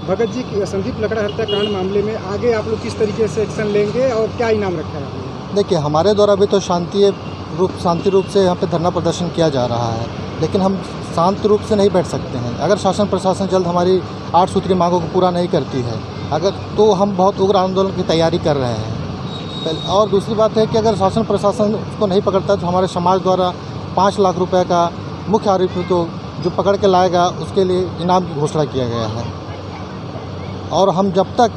भगत जी संदीप लकड़ा हत्याकांड मामले में आगे आप लोग किस तरीके से एक्शन लेंगे और क्या इनाम रखा है आपने? देखिए, हमारे द्वारा अभी तो शांति रूप से यहाँ पे धरना प्रदर्शन किया जा रहा है, लेकिन हम शांत रूप से नहीं बैठ सकते हैं। अगर शासन प्रशासन जल्द हमारी 8 सूत्री मांगों को पूरा नहीं करती है तो हम बहुत उग्र आंदोलन की तैयारी कर रहे हैं। और दूसरी बात है कि अगर शासन प्रशासन उसको नहीं पकड़ता तो हमारे समाज द्वारा 5 लाख रुपए का मुख्य आरोपी को जो पकड़ के लाएगा उसके लिए इनाम की घोषणा किया गया है। और हम जब तक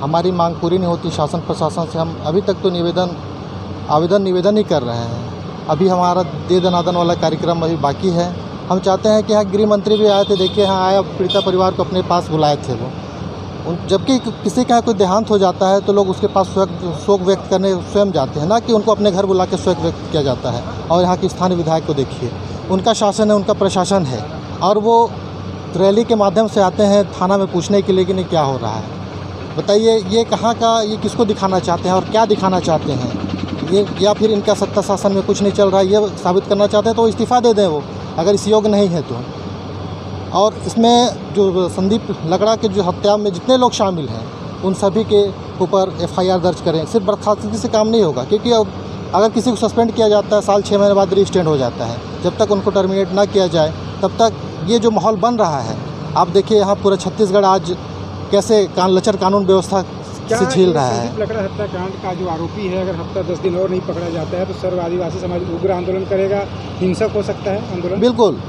हमारी मांग पूरी नहीं होती शासन प्रशासन से, हम अभी तक तो निवेदन ही कर रहे हैं। अभी हमारा दे दनादन वाला कार्यक्रम अभी बाकी है। हम चाहते हैं कि यहाँ गृह मंत्री भी आए थे, देखिए यहाँ आया, पीड़िता परिवार को अपने पास बुलाए थे वो। जबकि किसी का कोई देहांत हो जाता है तो लोग उसके पास शोक व्यक्त करने स्वयं जाते हैं, ना कि उनको अपने घर बुला के शोक व्यक्त किया जाता है। और यहाँ के स्थानीय विधायक को देखिए, उनका शासन है, उनका प्रशासन है, और वो रैली के माध्यम से आते हैं थाना में पूछने के लिए कि नहीं क्या हो रहा है। बताइए, ये कहाँ का, ये किसको दिखाना चाहते हैं और क्या दिखाना चाहते हैं ये? या फिर इनका सत्ता शासन में कुछ नहीं चल रहा है ये साबित करना चाहते हैं तो इस्तीफ़ा दे दें वो, अगर इस योग्य नहीं है तो। और इसमें जो संदीप लकड़ा के जो हत्या में जितने लोग शामिल हैं उन सभी के ऊपर FIR दर्ज करें। सिर्फ बर्खास्तगी से काम नहीं होगा, क्योंकि अब अगर किसी को सस्पेंड किया जाता है साल 6 महीने बाद रीस्टेंड हो जाता है। जब तक उनको टर्मिनेट ना किया जाए तब तक ये जो माहौल बन रहा है, आप देखिए यहाँ पूरा छत्तीसगढ़ आज कैसे लचर कानून व्यवस्था से झेल रहा है। संदीप लकड़ा हत्याकांड का जो आरोपी है, अगर हफ्ता 10 दिन और नहीं पकड़ा जाता है तो सर्व आदिवासी समाज उग्र आंदोलन करेगा, हिंसक हो सकता है आंदोलन?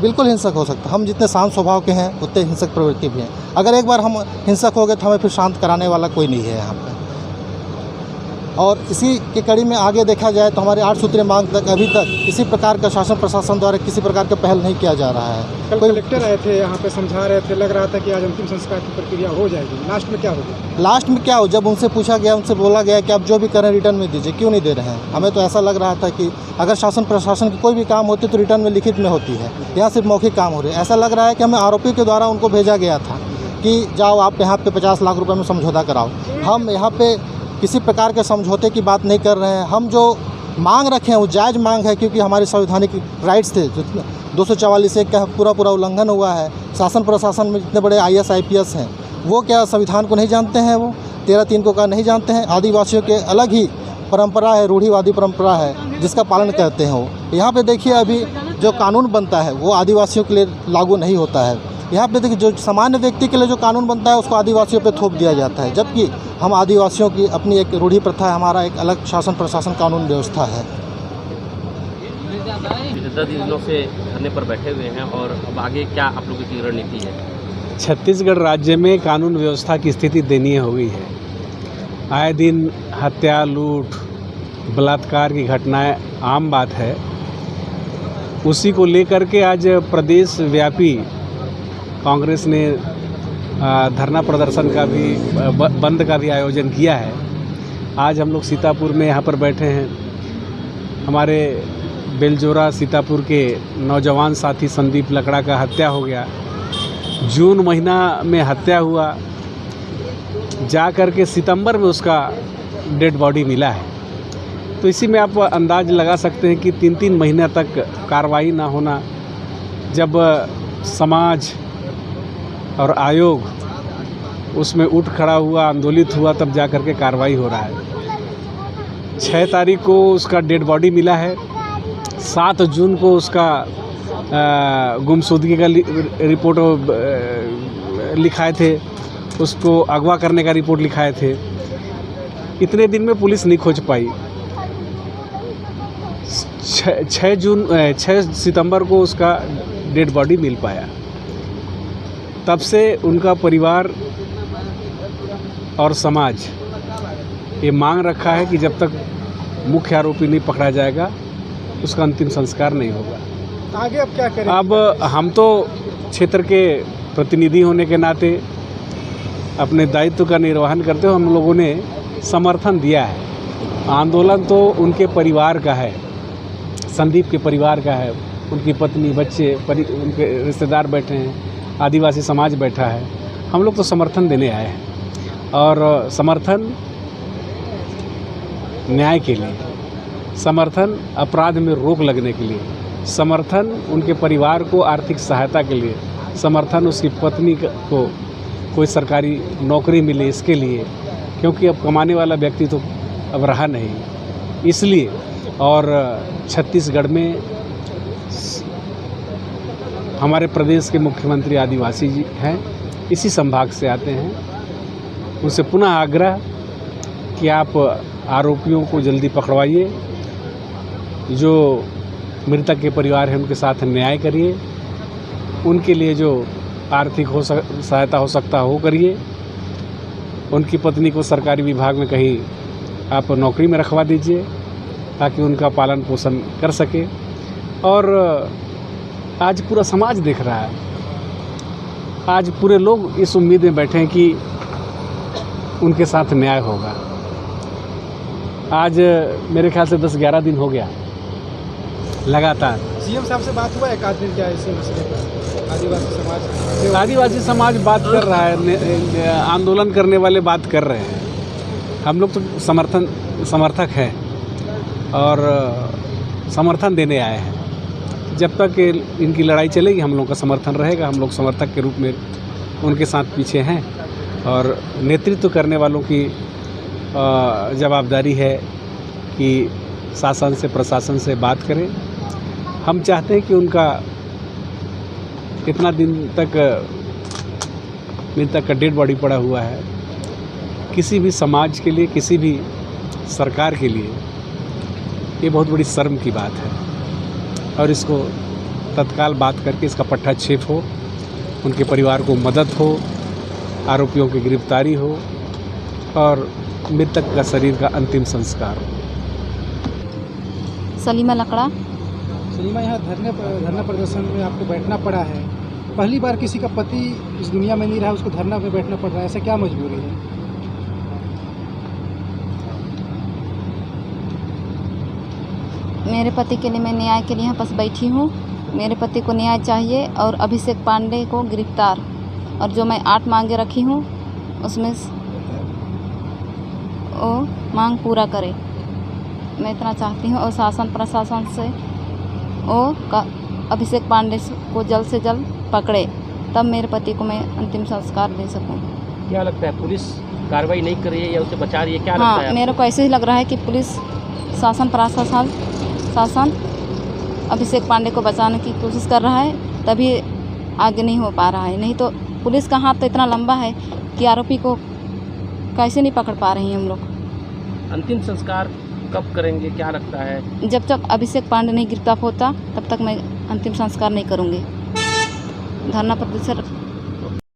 बिल्कुल हिंसक हो सकता है। हम जितने शांत स्वभाव के हैं उतने हिंसक प्रवृत्ति भी हैं। अगर एक बार हम हिंसक हो गए तो हमें फिर शांत कराने वाला कोई नहीं है यहाँ पर। और इसी की कड़ी में आगे देखा जाए तो हमारे 8 सूत्रीय मांग तक अभी तक किसी प्रकार का शासन प्रशासन द्वारा किसी प्रकार का पहल नहीं किया जा रहा है। कल कलेक्टर आए थे यहाँ पे, समझा रहे थे, लग रहा था कि आज अंतिम संस्कार की प्रक्रिया हो जाएगी। लास्ट में क्या होगा? लास्ट में क्या हो, जब उनसे पूछा गया, उनसे बोला गया कि आप जो भी करें रिटर्न में दीजिए, क्यों नहीं दे रहे हैं? हमें तो ऐसा लग रहा था कि अगर शासन प्रशासन की कोई भी काम होती तो रिटर्न में लिखित में होती है, यहाँ सिर्फ मौखिक काम हो रहे हैं। ऐसा लग रहा है कि हमें आरोपी के द्वारा उनको भेजा गया था कि जाओ आप यहाँ पे 50 लाख रुपये में समझौता कराओ। हम यहाँ पे किसी प्रकार के समझौते की बात नहीं कर रहे हैं। हम जो मांग रखे हैं वो जायज़ मांग है, क्योंकि हमारे संवैधानिक राइट्स थे जो 244 का पूरा उल्लंघन हुआ है। शासन प्रशासन में जितने बड़े IAS IPS हैं वो क्या संविधान को नहीं जानते हैं? वो 13(3) को का नहीं जानते हैं? आदिवासियों के अलग ही परंपरा है, रूढ़िवादी परंपरा है जिसका पालन करते हैं वो। यहाँ पे देखिए, अभी जो कानून बनता है वो आदिवासियों के लिए लागू नहीं होता है। यहाँ पे देखिए, जो सामान्य व्यक्ति के लिए जो कानून बनता है उसको आदिवासियों पे थोप दिया जाता है, जबकि हम आदिवासियों की अपनी एक रूढ़ी प्रथा है, हमारा एक अलग शासन प्रशासन कानून व्यवस्था है। 10 दिनों से धरने पर बैठे हुए हैं और अब आगे क्या आप लोगों की रणनीति है? छत्तीसगढ़ राज्य में कानून व्यवस्था की स्थिति दयनीय हो गई है। आए दिन हत्या, लूट, बलात्कार की घटनाएं आम बात है। उसी को लेकर के आज प्रदेश व्यापी कांग्रेस ने धरना प्रदर्शन का भी, बंद का भी आयोजन किया है। आज हम लोग सीतापुर में यहाँ पर बैठे हैं। हमारे बेलजोरा सीतापुर के नौजवान साथी संदीप लकड़ा का हत्या हो गया। जून महीना में हत्या हुआ, जा कर के सितंबर में उसका डेड बॉडी मिला है। तो इसी में आप अंदाज लगा सकते हैं कि 3-3 महीने तक कार्रवाई ना होना, जब समाज और आयोग उसमें उठ खड़ा हुआ, आंदोलित हुआ, तब जा कर के कार्रवाई हो रहा है। 6 तारीख को उसका डेड बॉडी मिला है। 7 जून को उसका गुमशुदगी का रिपोर्ट लिखाए थे, उसको अगवा करने का रिपोर्ट लिखाए थे। इतने दिन में पुलिस नहीं खोज पाई। 6 सितंबर को उसका डेड बॉडी मिल पाया। तब से उनका परिवार और समाज ये मांग रखा है कि जब तक मुख्य आरोपी नहीं पकड़ा जाएगा उसका अंतिम संस्कार नहीं होगा। आगे अब क्या करें? अब हम तो क्षेत्र के प्रतिनिधि होने के नाते अपने दायित्व का निर्वहन करते हुए हम लोगों ने समर्थन दिया है। आंदोलन तो उनके परिवार का है, संदीप के परिवार का है। उनकी पत्नी, बच्चे, उनके रिश्तेदार बैठे हैं, आदिवासी समाज बैठा है। हम लोग तो समर्थन देने आए हैं, और समर्थन न्याय के लिए, समर्थन अपराध में रोक लगने के लिए, समर्थन उनके परिवार को आर्थिक सहायता के लिए, समर्थन उसकी पत्नी को कोई सरकारी नौकरी मिले इसके लिए, क्योंकि अब कमाने वाला व्यक्ति तो अब रहा नहीं, इसलिए। और छत्तीसगढ़ में हमारे प्रदेश के मुख्यमंत्री आदिवासी जी हैं, इसी संभाग से आते हैं। उनसे पुनः आग्रह कि आप आरोपियों को जल्दी पकड़वाइए, जो मृतक के परिवार हैं उनके साथ न्याय करिए, उनके लिए जो आर्थिक सहायता हो सकता हो करिए, उनकी पत्नी को सरकारी विभाग में कहीं आप नौकरी में रखवा दीजिए ताकि उनका पालन पोषण कर सके। और आज पूरा समाज देख रहा है, आज पूरे लोग इस उम्मीद में बैठे हैं कि उनके साथ न्याय होगा। आज मेरे ख्याल से 10-11 दिन हो गया लगातार। सीएम साहब से बात हुआ एक आदमी क्या इस मसले पर? आदिवासी समाज बात कर रहा है, आंदोलन करने वाले बात कर रहे हैं। हम लोग तो समर्थक हैं और समर्थन देने आए हैं। जब तक इनकी लड़ाई चलेगी हम लोग का समर्थन रहेगा। हम लोग समर्थक के रूप में उनके साथ पीछे हैं और नेतृत्व करने वालों की जवाबदारी है कि शासन से प्रशासन से बात करें। हम चाहते हैं कि उनका इतना दिन तक का डेड बॉडी पड़ा हुआ है, किसी भी समाज के लिए, किसी भी सरकार के लिए ये बहुत बड़ी शर्म की बात है और इसको तत्काल बात करके इसका पट्टाक्षेप हो, उनके परिवार को मदद हो, आरोपियों की गिरफ्तारी हो और मृतक का शरीर का अंतिम संस्कार हो। सलीमा लकड़ा। सलीमा, यहाँ धरना प्रदर्शन में आपको बैठना पड़ा है। पहली बार किसी का पति इस दुनिया में नहीं रहा, उसको धरना में बैठना पड़ रहा है, ऐसा क्या मजबूरी है? मेरे पति के लिए मैं न्याय के लिए यहाँ पास बैठी हूँ। मेरे पति को न्याय चाहिए और अभिषेक पांडे को गिरफ्तार, और जो मैं 8 मांगे रखी हूँ उसमें वो मांग पूरा करे। मैं इतना चाहती हूँ और शासन प्रशासन से वो अभिषेक पांडे को जल्द से जल्द पकड़े, तब मेरे पति को मैं अंतिम संस्कार दे सकूँ। क्या लगता है, पुलिस कार्रवाई नहीं कर रही है या उसे बचा रही है, क्या लगता है? मेरे को ऐसे ही लग रहा है कि पुलिस शासन अभिषेक पांडे को बचाने की कोशिश कर रहा है, तभी आगे नहीं हो पा रहा है। नहीं तो पुलिस का हाथ तो इतना लंबा है कि आरोपी को कैसे नहीं पकड़ पा रही हैं हम लोग। अंतिम संस्कार कब करेंगे, क्या लगता है? जब तक अभिषेक पांडे नहीं गिरफ्तार होता तब तक मैं अंतिम संस्कार नहीं करूँगी। धरना प्रदर्शन